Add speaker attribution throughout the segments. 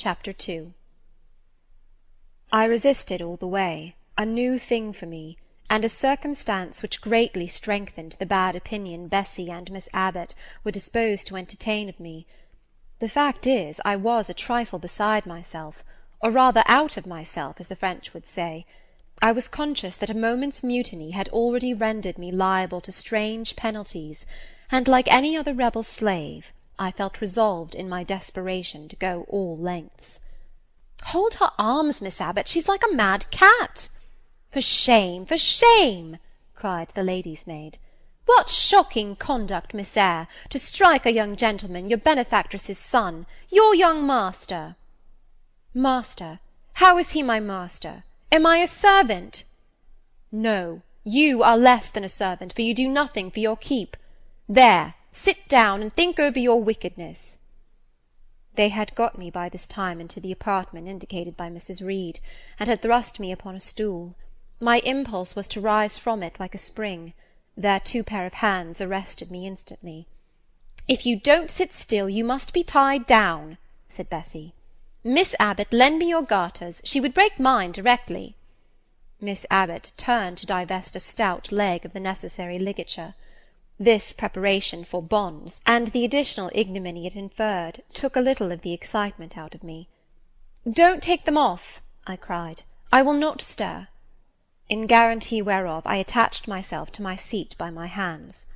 Speaker 1: Chapter 2. I resisted all the way, a new thing for me, and a circumstance which greatly strengthened the bad opinion Bessy and Miss Abbot were disposed to entertain of me. The fact is, I was a trifle beside myself, or rather out of myself, as the French would say. I was conscious that a moment's mutiny had already rendered me liable to strange penalties, and, like any other rebel slave, I felt resolved in my desperation to go all lengths. "Hold her arms, Miss Abbot, she's like a mad cat." "For shame, for shame!" cried the lady's maid. "What shocking conduct, Miss Eyre, to strike a young gentleman, your benefactress's son, your young master!" "Master? How is he my master? Am I a servant?" "No, you are less than a servant, for you do nothing for your keep. There, sit down, and think over your wickedness." They had got me by this time into the apartment indicated by Mrs. Reed, and had thrust me upon a stool. My impulse was to rise from it like a spring. Their 2 pair of hands arrested me instantly. "If you don't sit still, you must be tied down," said Bessy. "Miss Abbot, lend me your garters. She would break mine directly." Miss Abbot turned to divest a stout leg of the necessary ligature. This preparation for bonds, and the additional ignominy it inferred, took a little of the excitement out of me. "Don't take them off," I cried. "I will not stir." In guarantee whereof I attached myself to my seat by my hands.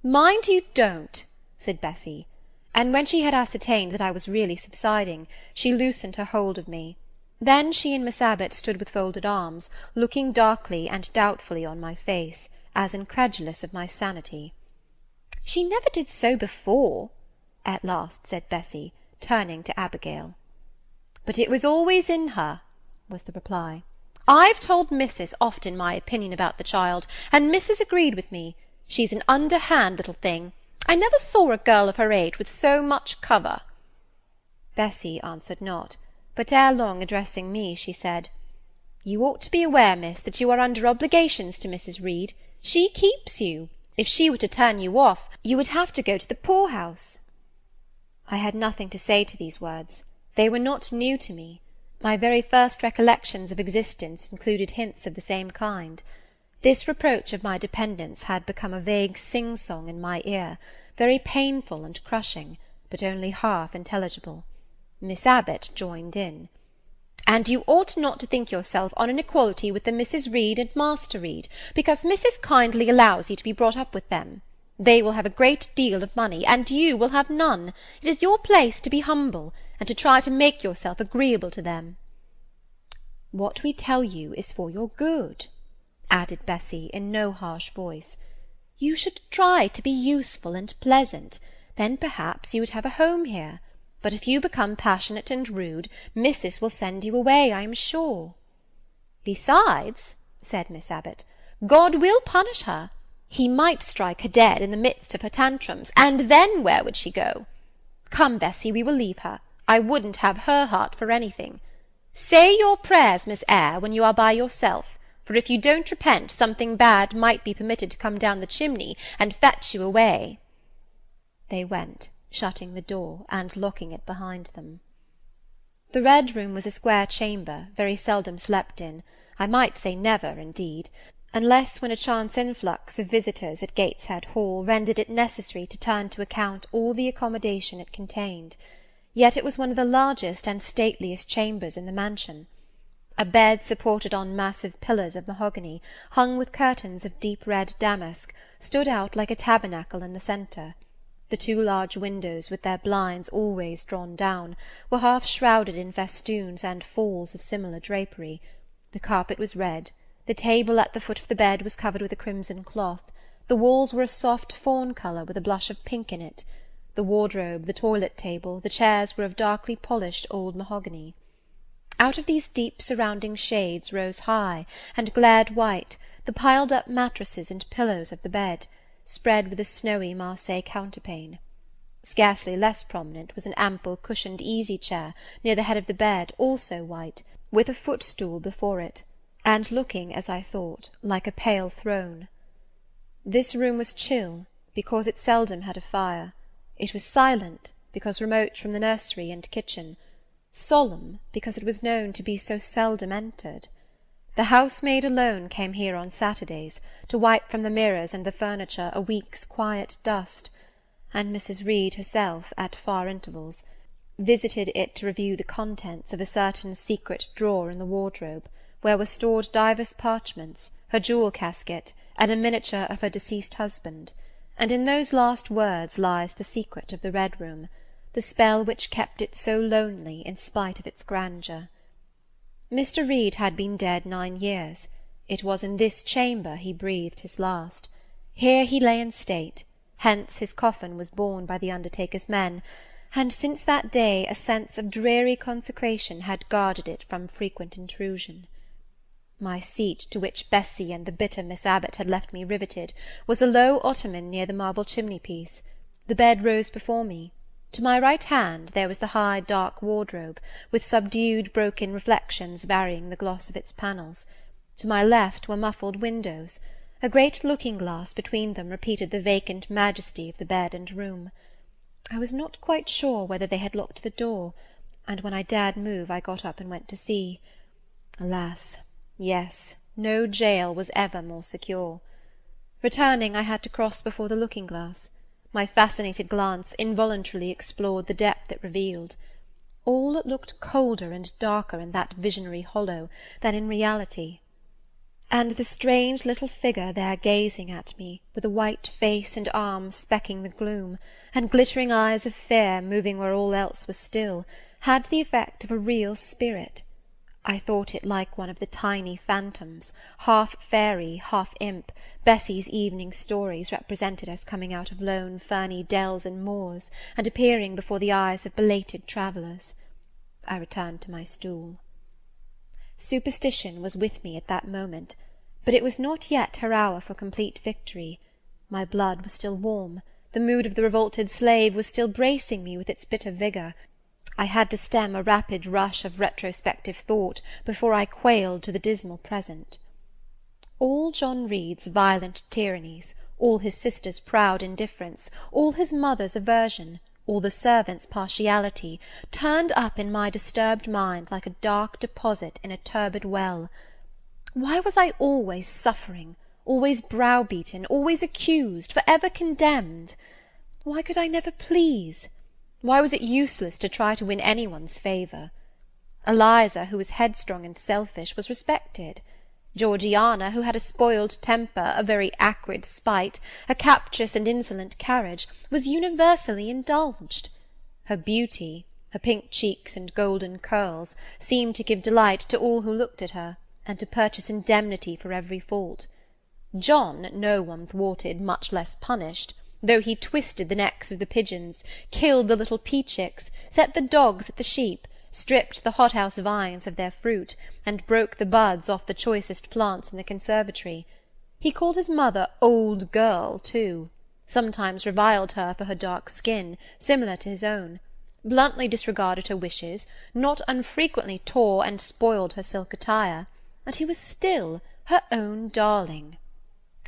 Speaker 1: "Mind you don't," said Bessy, and when she had ascertained that I was really subsiding, she loosened her hold of me. Then she and Miss Abbot stood with folded arms, looking darkly and doubtfully on my face, as incredulous of my sanity. "She never did so before," at last said Bessy, turning to Abigail. "But it was always in her," was the reply. "I've told Mrs. often my opinion about the child, and Mrs. agreed with me. She's an underhand little thing. I never saw a girl of her age with so much cover." Bessy answered not, but ere long addressing me, she said, "You ought to be aware, miss, that you are under obligations to Mrs. Reed. She keeps you. If she were to turn you off, you would have to go to the poor-house." I had nothing to say to these words. They were not new to me. My very first recollections of existence included hints of the same kind. This reproach of my dependence had become a vague sing-song in my ear, very painful and crushing, but only half intelligible. Miss Abbot joined in. "And you ought not to think yourself on an equality with the Mrs. Reed and Master Reed, because Mrs. kindly allows you to be brought up with them. They will have a great deal of money, and you will have none. It is your place to be humble, and to try to make yourself agreeable to them." "What we tell you is for your good," added Bessy in no harsh voice. "You should try to be useful and pleasant, then perhaps you would have a home here. But if you become passionate and rude, Mrs. will send you away, I am sure." "Besides," said Miss Abbot, "God will punish her. He might strike her dead in the midst of her tantrums, and then where would she go? Come, Bessy, we will leave her. I wouldn't have her heart for anything. Say your prayers, Miss Eyre, when you are by yourself, for if you don't repent, something bad might be permitted to come down the chimney and fetch you away." They went, shutting the door and locking it behind them. The Red Room was a square chamber, very seldom slept in, I might say never, indeed, unless when a chance influx of visitors at Gateshead Hall rendered it necessary to turn to account all the accommodation it contained. Yet it was one of the largest and stateliest chambers in the mansion. A bed supported on massive pillars of mahogany, hung with curtains of deep red damask, stood out like a tabernacle in the centre. The 2 large windows, with their blinds always drawn down, were half shrouded in festoons and falls of similar drapery. The carpet was red. The table at the foot of the bed was covered with a crimson cloth. The walls were a soft fawn colour with a blush of pink in it. The wardrobe, the toilet-table, the chairs were of darkly polished old mahogany. Out of these deep surrounding shades rose high, and glared white, the piled-up mattresses and pillows of the bed, spread with a snowy Marseille counterpane. Scarcely less prominent was an ample cushioned easy-chair near the head of the bed, also white, with a footstool before it, and looking, as I thought, like a pale throne. This room was chill, because it seldom had a fire. It was silent, because remote from the nursery and kitchen. solemn because it was known to be so seldom entered. The housemaid alone came here on Saturdays, to wipe from the mirrors and the furniture a week's quiet dust, and Mrs. Reed herself, at far intervals, visited it to review the contents of a certain secret drawer in the wardrobe, where were stored divers parchments, her jewel casket, and a miniature of her deceased husband, and in those last words lies the secret of the Red Room, the spell which kept it so lonely in spite of its grandeur. Mr. Reed had been dead 9 years. It was in this chamber he breathed his last. Here he lay in state, hence his coffin was borne by the undertaker's men, and since that day a sense of dreary consecration had guarded it from frequent intrusion. My seat, to which Bessy and the bitter Miss Abbot had left me riveted, was a low ottoman near the marble chimney-piece. The bed rose before me. To my right hand there was the high dark wardrobe, with subdued broken reflections varying the gloss of its panels. To my left were muffled windows. A great looking-glass between them repeated the vacant majesty of the bed and room. I was not quite sure whether they had locked the door, and when I dared move I got up and went to see. Alas, yes, no jail was ever more secure. Returning, I had to cross before the looking-glass. My fascinated glance involuntarily explored the depth it revealed. All looked colder and darker in that visionary hollow than in reality. And the strange little figure there gazing at me, with a white face and arms specking the gloom, and glittering eyes of fear moving where all else was still, had the effect of a real spirit. I thought it like one of the tiny phantoms, half fairy, half imp, Bessy's evening stories represented as coming out of lone ferny dells and moors, and appearing before the eyes of belated travellers. I returned to my stool. Superstition was with me at that moment, but it was not yet her hour for complete victory. My blood was still warm, the mood of the revolted slave was still bracing me with its bitter vigour. I had to stem a rapid rush of retrospective thought before I quailed to the dismal present. All John Reed's violent tyrannies, all his sister's proud indifference, all his mother's aversion, all the servants' partiality, turned up in my disturbed mind like a dark deposit in a turbid well. Why was I always suffering, always browbeaten, always accused, for ever condemned? Why could I never please? Why was it useless to try to win anyone's favour? Eliza, who was headstrong and selfish, was respected. Georgiana, who had a spoiled temper, a very acrid spite, a captious and insolent carriage, was universally indulged. Her beauty, her pink cheeks and golden curls, seemed to give delight to all who looked at her, and to purchase indemnity for every fault. John no one thwarted, much less punished, though he twisted the necks of the pigeons, killed the little pea-chicks, set the dogs at the sheep, stripped the hothouse vines of their fruit, and broke the buds off the choicest plants in the conservatory. He called his mother old girl, too, sometimes reviled her for her dark skin, similar to his own, bluntly disregarded her wishes, not unfrequently tore and spoiled her silk attire, and he was still her own darling.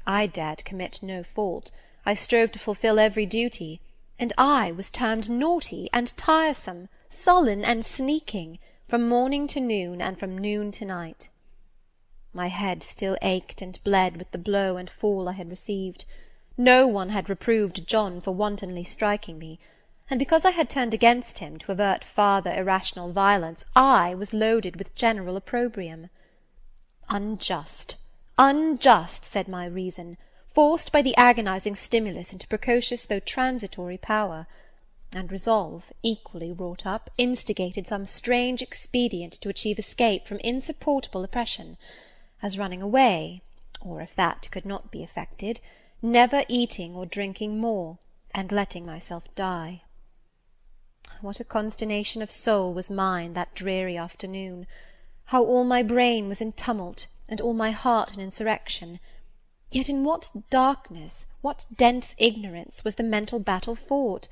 Speaker 1: I dared commit no fault. I strove to fulfil every duty, and I was termed naughty and tiresome, sullen and sneaking, from morning to noon, and from noon to night. My head still ached and bled with the blow and fall I had received. No one had reproved John for wantonly striking me, and because I had turned against him to avert farther irrational violence, I was loaded with general opprobrium. Unjust, unjust, said my reason, forced by the agonizing stimulus into precocious though transitory power, and resolve, equally wrought up, instigated some strange expedient to achieve escape from insupportable oppression, as running away, or, if that could not be effected, never eating or drinking more, and letting myself die. What a consternation of soul was mine that dreary afternoon! How all my brain was in tumult, and all my heart in insurrection! Yet in what darkness, what dense ignorance, was the mental battle fought!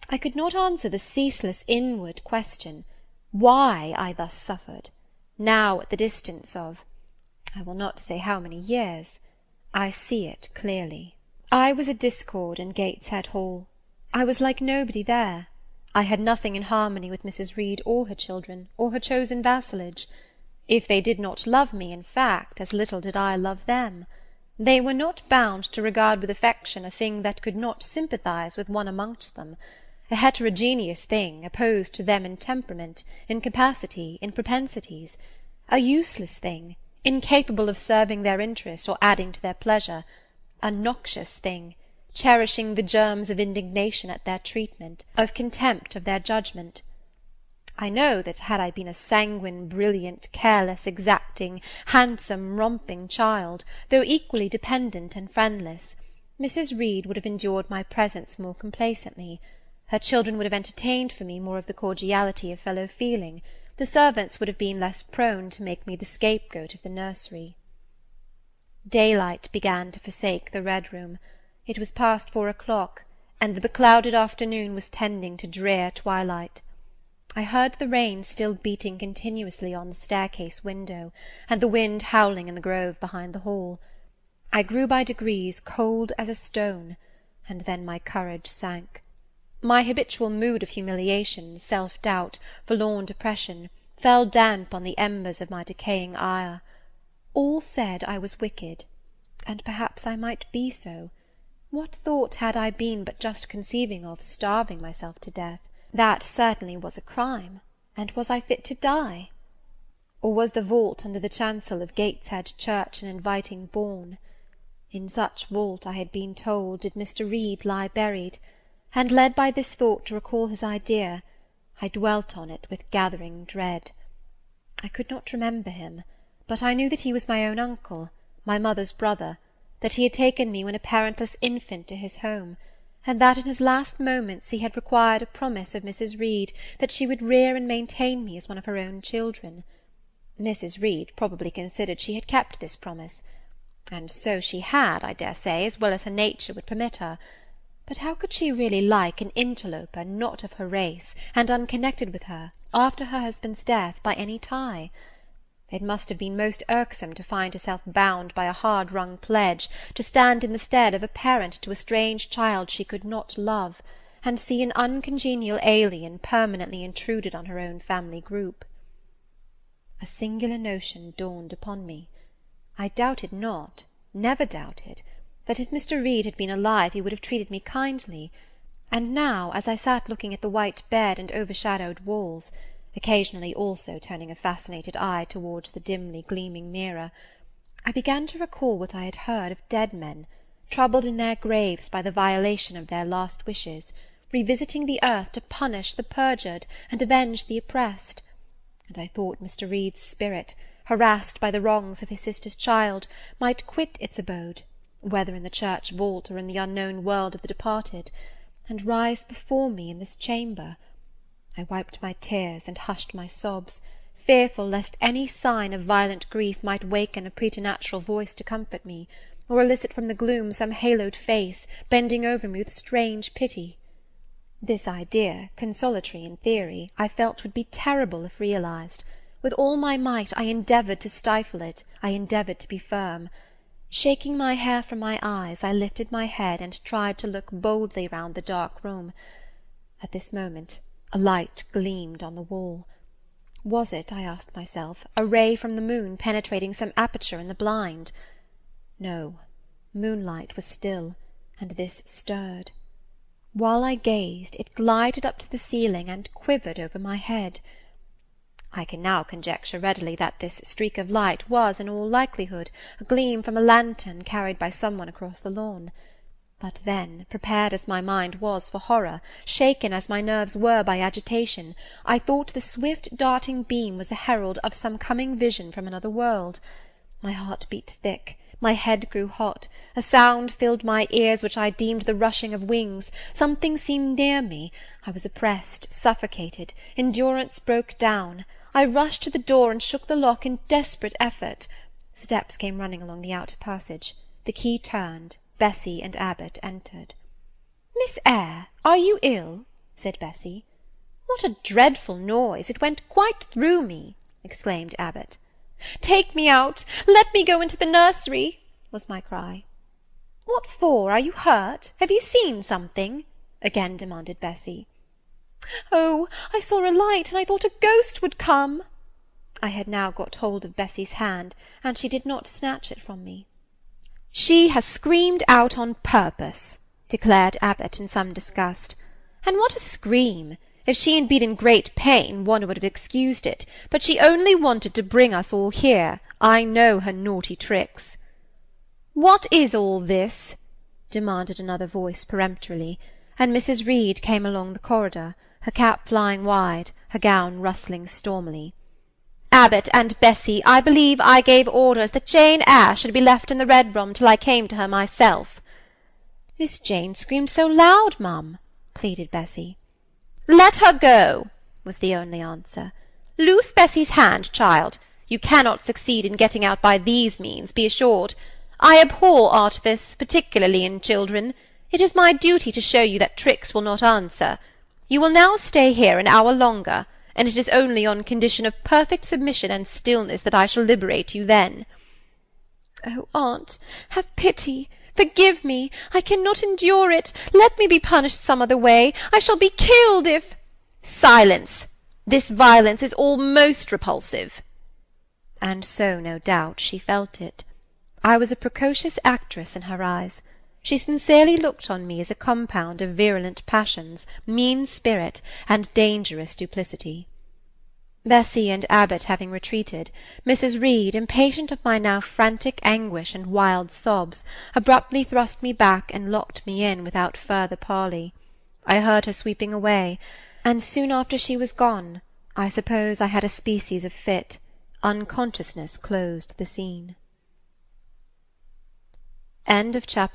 Speaker 1: I could not answer the ceaseless inward question, why I thus suffered, now at the distance of, I will not say how many years. I see it clearly. I was a discord in Gateshead Hall. I was like nobody there. I had nothing in harmony with Mrs. Reed or her children, or her chosen vassalage. If they did not love me, in fact, as little did I love them. They were not bound to regard with affection a thing that could not sympathize with one amongst them, a heterogeneous thing, opposed to them in temperament, in capacity, in propensities, a useless thing, incapable of serving their interest or adding to their pleasure, a noxious thing, cherishing the germs of indignation at their treatment, of contempt of their judgment. I know that had I been a sanguine, brilliant, careless, exacting, handsome, romping child, though equally dependent and friendless, Mrs. Reed would have endured my presence more complacently. Her children would have entertained for me more of the cordiality of fellow-feeling. The servants would have been less prone to make me the scapegoat of the nursery. Daylight began to forsake the Red Room. It was past 4 o'clock, and the beclouded afternoon was tending to drear twilight. I heard the rain still beating continuously on the staircase window, and the wind howling in the grove behind the hall. I grew by degrees cold as a stone, and then my courage sank. My habitual mood of humiliation, self-doubt, forlorn depression, fell damp on the embers of my decaying ire. All said I was wicked, and perhaps I might be so. What thought had I been but just conceiving of starving myself to death? That certainly was a crime, and was I fit to die? Or was the vault under the chancel of Gateshead Church an inviting bourne? In such vault, I had been told, did Mr. Reed lie buried, and, led by this thought to recall his idea, I dwelt on it with gathering dread. I could not remember him, but I knew that he was my own uncle, my mother's brother, that he had taken me when a parentless infant to his home, and that in his last moments he had required a promise of Mrs. Reed that she would rear and maintain me as one of her own children. Mrs. Reed probably considered she had kept this promise, and so she had, I dare say, as well as her nature would permit her. But how could she really like an interloper not of her race, and unconnected with her, after her husband's death, by any tie? It must have been most irksome to find herself bound by a hard-wrung pledge to stand in the stead of a parent to a strange child she could not love, and see an uncongenial alien permanently intruded on her own family group. A singular notion dawned upon me. I doubted not, never doubted, that if Mr. Reed had been alive he would have treated me kindly, and now, as I sat looking at the white bed and overshadowed walls, occasionally also turning a fascinated eye towards the dimly gleaming mirror, I began to recall what I had heard of dead men, troubled in their graves by the violation of their last wishes, revisiting the earth to punish the perjured and avenge the oppressed, and I thought Mr. Reed's spirit, harassed by the wrongs of his sister's child, might quit its abode, whether in the church vault or in the unknown world of the departed, and rise before me in this chamber. I wiped my tears and hushed my sobs, fearful lest any sign of violent grief might waken a preternatural voice to comfort me, or elicit from the gloom some haloed face, bending over me with strange pity. This idea, consolatory in theory, I felt would be terrible if realized. With all my might I endeavoured to stifle it, I endeavoured to be firm. Shaking my hair from my eyes, I lifted my head and tried to look boldly round the dark room. At this moment a light gleamed on the wall. Was it, I asked myself, a ray from the moon penetrating some aperture in the blind? No, moonlight was still, and this stirred. While I gazed, it glided up to the ceiling and quivered over my head. I can now conjecture readily that this streak of light was, in all likelihood, a gleam from a lantern carried by some one across the lawn. But then, prepared as my mind was for horror, shaken as my nerves were by agitation, I thought the swift darting beam was a herald of some coming vision from another world. My heart beat thick, my head grew hot, a sound filled my ears which I deemed the rushing of wings. Something seemed near me. I was oppressed, suffocated, endurance broke down. I rushed to the door and shook the lock in desperate effort. Steps came running along the outer passage. The key turned. Bessie and Abbot entered. "Miss Eyre, are you ill?" said Bessie. "What a dreadful noise! It went quite through me," exclaimed Abbot. "Take me out! Let me go into the nursery!" was my cry. "What for? Are you hurt? Have you seen something?" again demanded Bessie. Oh, I saw a light, and I thought a ghost would come." I had now got hold of Bessy's hand, and she did not snatch it from me. "She has screamed out on purpose," declared Abbot in some disgust. "And what a scream! If she had been in great pain, one would have excused it, but she only wanted to bring us all here. I know her naughty tricks." "What is all this?" demanded another voice peremptorily, and Mrs. Reed came along the corridor, her cap flying wide, her gown rustling stormily. "Abbot and Bessy, I believe I gave orders that Jane Eyre should be left in the Red Room till I came to her myself." "Miss Jane screamed so loud, mum," pleaded Bessy. "Let her go," was the only answer. "Loose Bessy's hand, child. You cannot succeed in getting out by these means, be assured. I abhor artifice, particularly in children. It is my duty to show you that tricks will not answer. You will now stay here an hour longer, and it is only on condition of perfect submission and stillness that I shall liberate you then." "Oh, aunt, have pity! Forgive me! I cannot endure it! Let me be punished some other way! I shall be killed if—" "Silence! This violence is all most repulsive." And so, no doubt, she felt it. I was a precocious actress in her eyes. She sincerely looked on me as a compound of virulent passions, mean spirit, and dangerous duplicity. Bessy and Abbot having retreated, Mrs. Reed, impatient of my now frantic anguish and wild sobs, abruptly thrust me back and locked me in without further parley. I heard her sweeping away, and soon after she was gone, I suppose I had a species of fit. Unconsciousness closed the scene. End of chapter